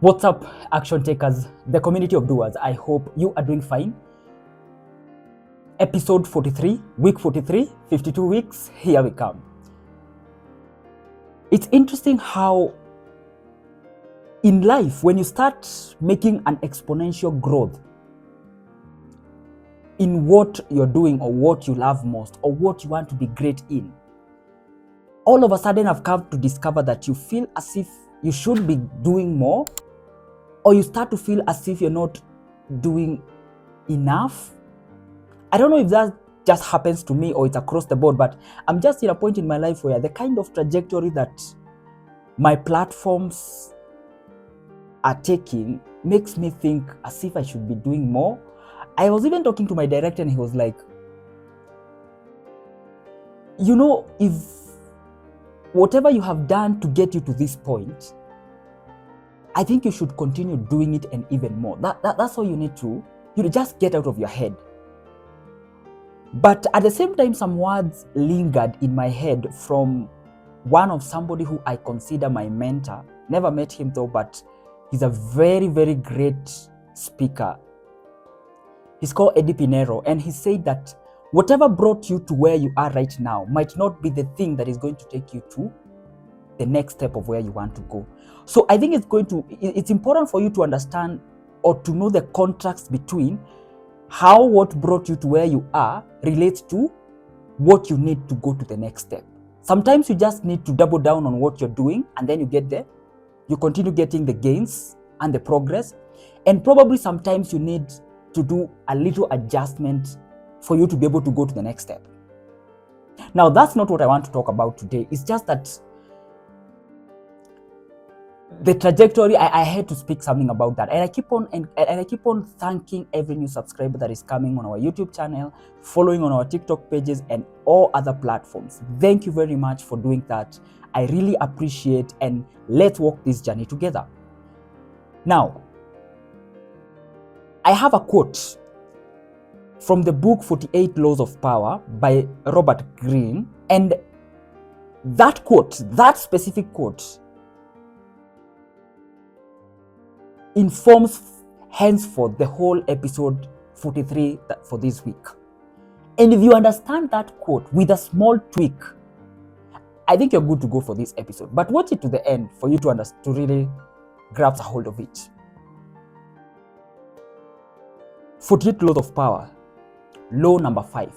What's up, action takers, the community of doers? I hope you are doing fine. Episode 43, week 43, 52 weeks, here we come. It's interesting how in life, when you start making an exponential growth in what you're doing or what you love most or what you want to be great in, all of a sudden I've come to discover that you feel as if you should be doing more, or you start to feel as if you're not doing enough. I don't know if that just happens to me or it's across the board, but I'm just in a point in my life where the kind of trajectory that my platforms are taking makes me think as if I should be doing more. I was even talking to my director and he was like, you know, if whatever you have done to get you to this point, I think you should continue doing it and even more. That's all you need to. You just get out of your head. But at the same time, some words lingered in my head from one of somebody who I consider my mentor. Never met him though, but he's a very, very great speaker. He's called Eddie Pinero, and he said that whatever brought you to where you are right now might not be the thing that is going to take you to the next step of where you want to go. So I think it's important for you to understand or to know the contrast between how what brought you to where you are relates to what you need to go to the next step. Sometimes you just need to double down on what you're doing and then you get there. You continue getting the gains and the progress. And probably sometimes you need to do a little adjustment for you to be able to go to the next step. Now, that's not what I want to talk about today. It's just that the trajectory, I had to speak something about that, and I keep on thanking every new subscriber that is coming on our YouTube channel, following on our TikTok pages and all other platforms. Thank you very much for doing that. I really appreciate, and let's walk this journey together. Now, I have a quote from the book 48 Laws of Power by Robert Greene, and that quote, that specific quote, informs henceforth the whole episode 43 for this week. And if you understand that quote with a small tweak, I think you're good to go for this episode. But watch it to the end for you to really grab a hold of it. 48 Laws of Power, law number 5.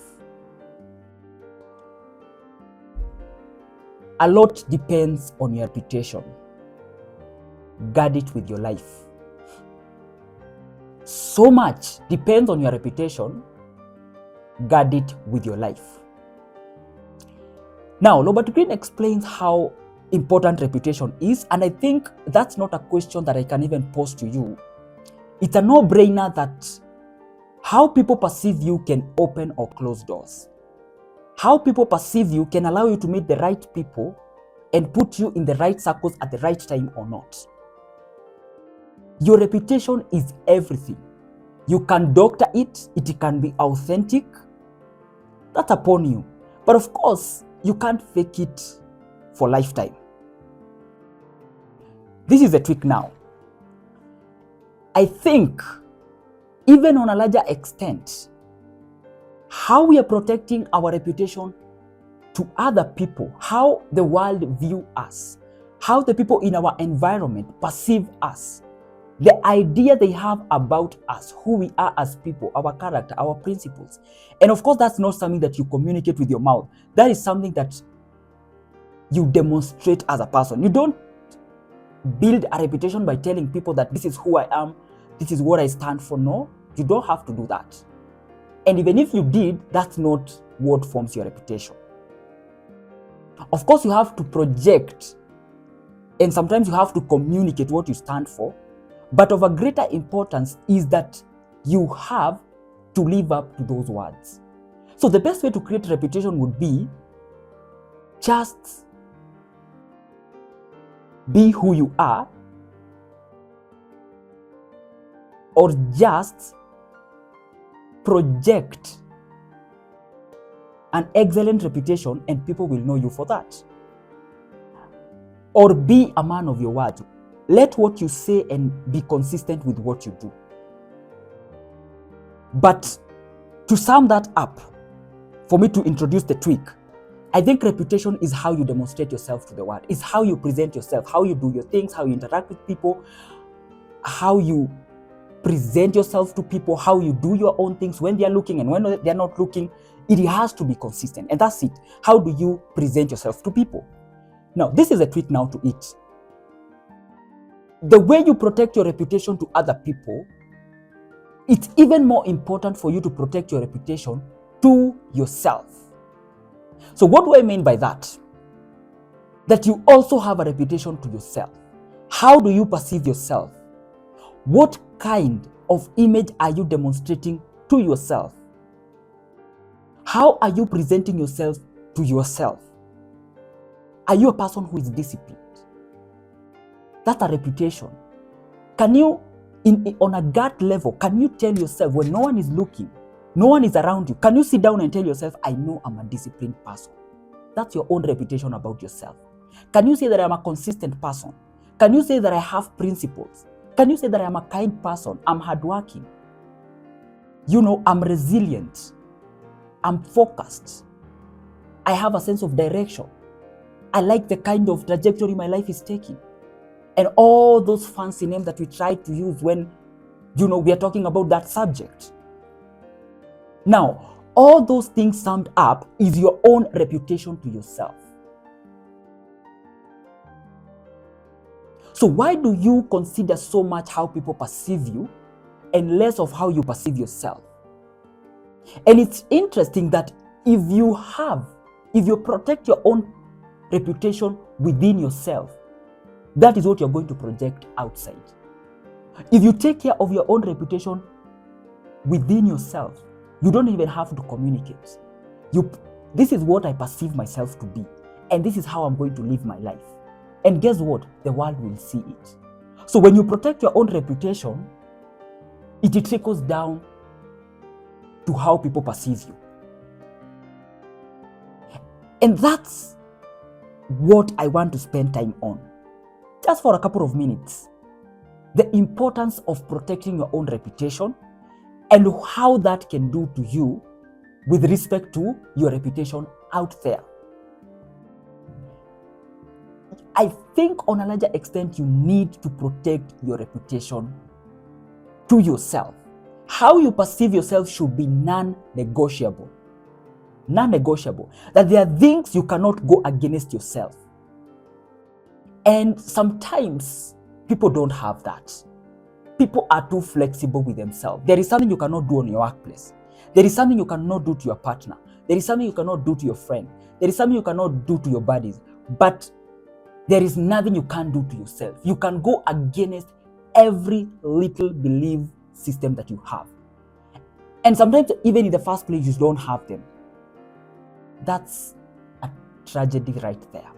A lot depends on your reputation. Guard it with your life. So much depends on your reputation. Guard it with your life. Now, Robert Greene explains how important reputation is, and I think that's not a question that I can even pose to you. It's a no-brainer that how people perceive you can open or close doors. How people perceive you can allow you to meet the right people and put you in the right circles at the right time or not. Your reputation is everything. You can doctor it, it can be authentic. That's upon you. But of course, you can't fake it for lifetime. This is the trick now. I think, even on a larger extent, how we are protecting our reputation to other people, how the world view us, how the people in our environment perceive us, the idea they have about us, who we are as people, our character, our principles. And of course, that's not something that you communicate with your mouth. That is something that you demonstrate as a person. You don't build a reputation by telling people that this is who I am, this is what I stand for. No, you don't have to do that. And even if you did, that's not what forms your reputation. Of course, you have to project, and sometimes you have to communicate what you stand for. But of a greater importance is that you have to live up to those words. So the best way to create reputation would be just be who you are, or just project an excellent reputation and people will know you for that. Or be a man of your word. let what you say and be consistent with what you do. But to sum that up, for me to introduce the tweak, I think reputation is how you demonstrate yourself to the world. It's how you present yourself, how you do your things, how you interact with people, how you present yourself to people, how you do your own things when they're looking and when they're not looking. It has to be consistent, and that's it. How do you present yourself to people? Now, this is a tweak now to it. The way you protect your reputation to other people, it's even more important for you to protect your reputation to yourself. So what do I mean by that? That you also have a reputation to yourself. How do you perceive yourself? What kind of image are you demonstrating to yourself? How are you presenting yourself to yourself? Are you a person who is disciplined? That's a reputation. Can you, on a gut level, can you tell yourself when no one is looking, no one is around you, can you sit down and tell yourself, I know I'm a disciplined person? That's your own reputation about yourself. Can you say that I'm a consistent person? Can you say that I have principles? Can you say that I'm a kind person? I'm hardworking. I'm resilient. I'm focused. I have a sense of direction. I like the kind of trajectory my life is taking. And all those fancy names that we try to use when, we are talking about that subject. Now, all those things summed up is your own reputation to yourself. So why do you consider so much how people perceive you and less of how you perceive yourself? And it's interesting that if you protect your own reputation within yourself, that is what you're going to project outside. If you take care of your own reputation within yourself, you don't even have to communicate. This is what I perceive myself to be, and this is how I'm going to live my life. And guess what? The world will see it. So when you protect your own reputation, it trickles down to how people perceive you. And that's what I want to spend time on, just for a couple of minutes. The importance of protecting your own reputation and how that can do to you with respect to your reputation out there. I think on a larger extent, you need to protect your reputation to yourself. How you perceive yourself should be non-negotiable. Non-negotiable. That there are things you cannot go against yourself. And sometimes people don't have that. People are too flexible with themselves. There is something you cannot do on your workplace. There is something you cannot do to your partner. There is something you cannot do to your friend. There is something you cannot do to your buddies. But there is nothing you can't do to yourself. You can go against every little belief system that you have. And sometimes even in the first place, you don't have them. That's a tragedy right there.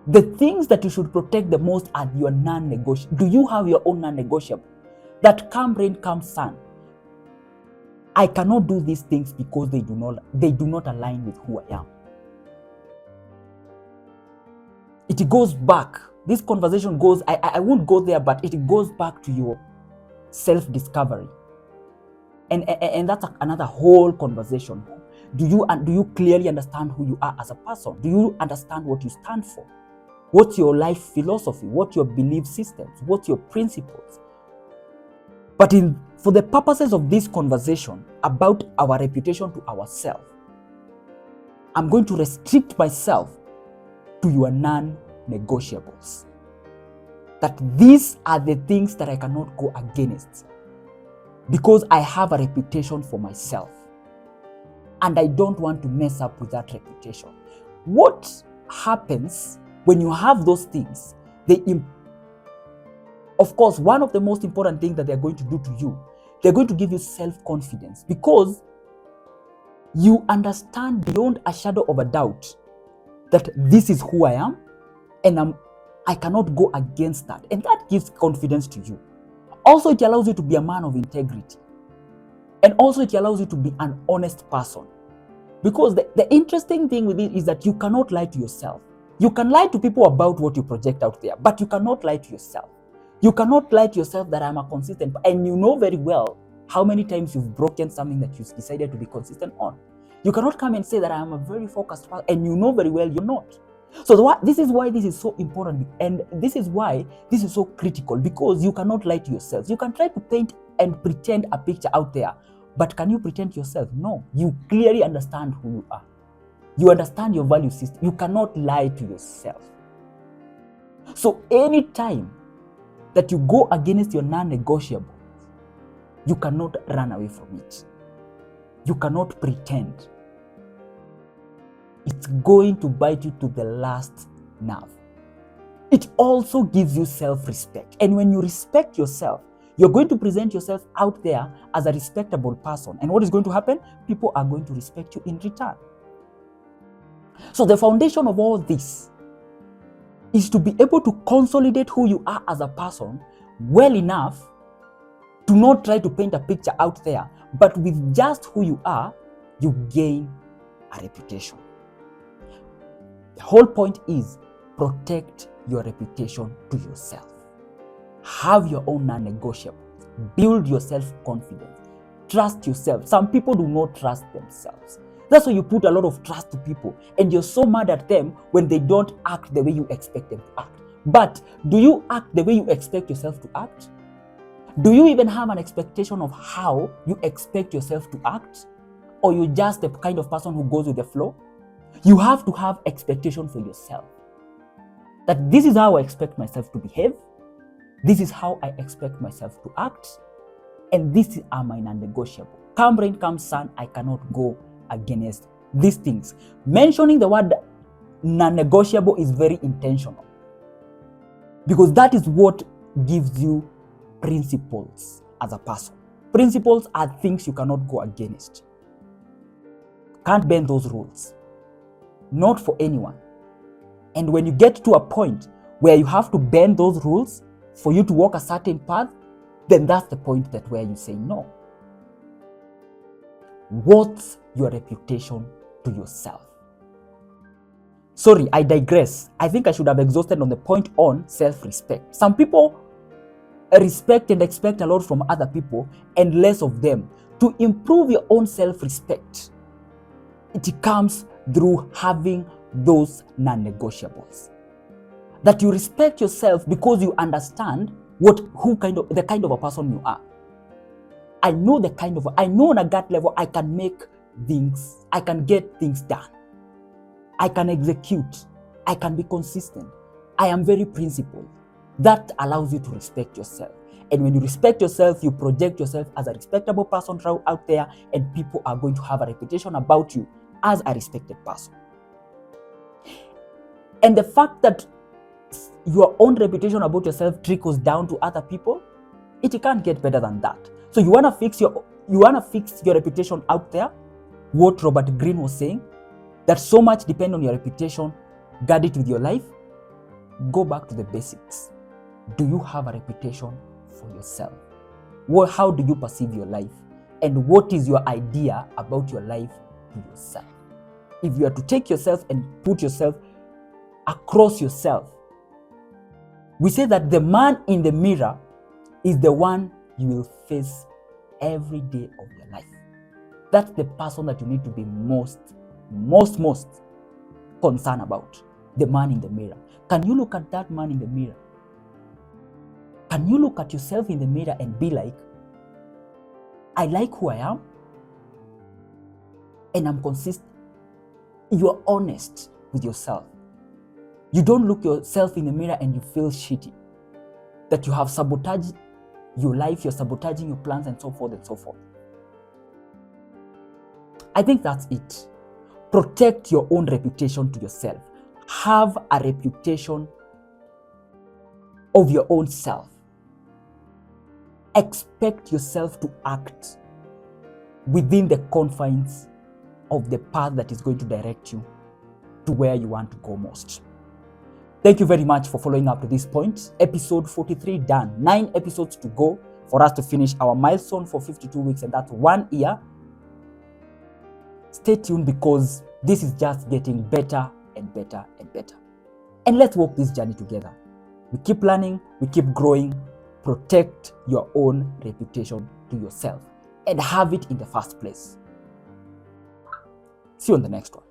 The things that you should protect the most are your non-negotiable. Do you have your own non-negotiable? That come rain, come sun. I cannot do these things because they do not align with who I am. It goes back. This conversation goes, I won't go there, but it goes back to your self-discovery. And that's another whole conversation. Do you clearly understand who you are as a person? Do you understand what you stand for? What's your life philosophy? What's your belief systems? What's your principles? But for the purposes of this conversation about our reputation to ourselves, I'm going to restrict myself to your non-negotiables. That these are the things that I cannot go against because I have a reputation for myself. And I don't want to mess up with that reputation. What happens when you have those things? Of course, one of the most important things that they're going to do to you, they're going to give you self-confidence because you understand beyond a shadow of a doubt that this is who I am and I cannot go against that. And that gives confidence to you. Also, it allows you to be a man of integrity. And also it allows you to be an honest person. Because the interesting thing with it is that you cannot lie to yourself. You can lie to people about what you project out there, but you cannot lie to yourself. You cannot lie to yourself that I'm a consistent, and you know very well how many times you've broken something that you've decided to be consistent on. You cannot come and say that I am a very focused person, and you know very well you're not. So this is why this is so important, and this is why this is so critical, because you cannot lie to yourself. You can try to paint and pretend a picture out there, but can you pretend to yourself? No. You clearly understand who you are. You understand your value system. You cannot lie to yourself. So anytime that you go against your non-negotiable, you cannot run away from it. You cannot pretend. It's going to bite you to the last nerve. It also gives you self-respect. And when you respect yourself, you're going to present yourself out there as a respectable person. And what is going to happen? People are going to respect you in return. So the foundation of all this is to be able to consolidate who you are as a person well enough to not try to paint a picture out there, but with just who you are, you gain a reputation. The whole point is protect your reputation to yourself. Have your own non-negotiable. Build your self-confidence. Trust yourself. Some people do not trust themselves. That's why you put a lot of trust to people, and you're so mad at them when they don't act the way you expect them to act. But do you act the way you expect yourself to act? Do you even have an expectation of how you expect yourself to act? Or you're just the kind of person who goes with the flow? You have to have expectation for yourself. That this is how I expect myself to behave. This is how I expect myself to act. And these are my non-negotiable. Come rain, come sun, I cannot go against these things. Mentioning the word non-negotiable is very intentional, because that is what gives you principles as a person. Principles are things you cannot go against. Can't bend those rules. Not for anyone. And when you get to a point where you have to bend those rules for you to walk a certain path, then that's the point that where you say no. What's your reputation to yourself? Sorry, I digress. I think I should have exhausted on the point on self-respect. Some people respect and expect a lot from other people and less of them. To improve your own self-respect, it comes through having those non-negotiables. That you respect yourself because you understand the kind of a person you are. I know on a gut level, I can get things done. I can execute. I can be consistent. I am very principled. That allows you to respect yourself. And when you respect yourself, you project yourself as a respectable person out there, and people are going to have a reputation about you as a respected person. And the fact that your own reputation about yourself trickles down to other people, it can't get better than that. So you wanna fix your reputation out there. What Robert Greene was saying, that so much depend on your reputation, guard it with your life. Go back to the basics. Do you have a reputation for yourself? How do you perceive your life? And what is your idea about your life to yourself? If you are to take yourself and put yourself across yourself, we say that the man in the mirror is the one you will face every day of your life. That's the person that you need to be most concerned about. The man in the mirror. Can you look at that man in the mirror? Can you look at yourself in the mirror and be like, I like who I am, and I'm consistent? You're honest with yourself. You don't look yourself in the mirror and you feel shitty, that you have sabotaged your life, you're sabotaging your plans, and so forth and so forth. I think that's it. Protect your own reputation to yourself. Have a reputation of your own self. Expect yourself to act within the confines of the path that is going to direct you to where you want to go most. Thank you very much for following up to this point. Episode 43 done. 9 episodes to go for us to finish our milestone for 52 weeks, and that's 1 year. Stay tuned, because this is just getting better and better and better. And let's walk this journey together. We keep learning, we keep growing. Protect your own reputation to yourself and have it in the first place. See you on the next one.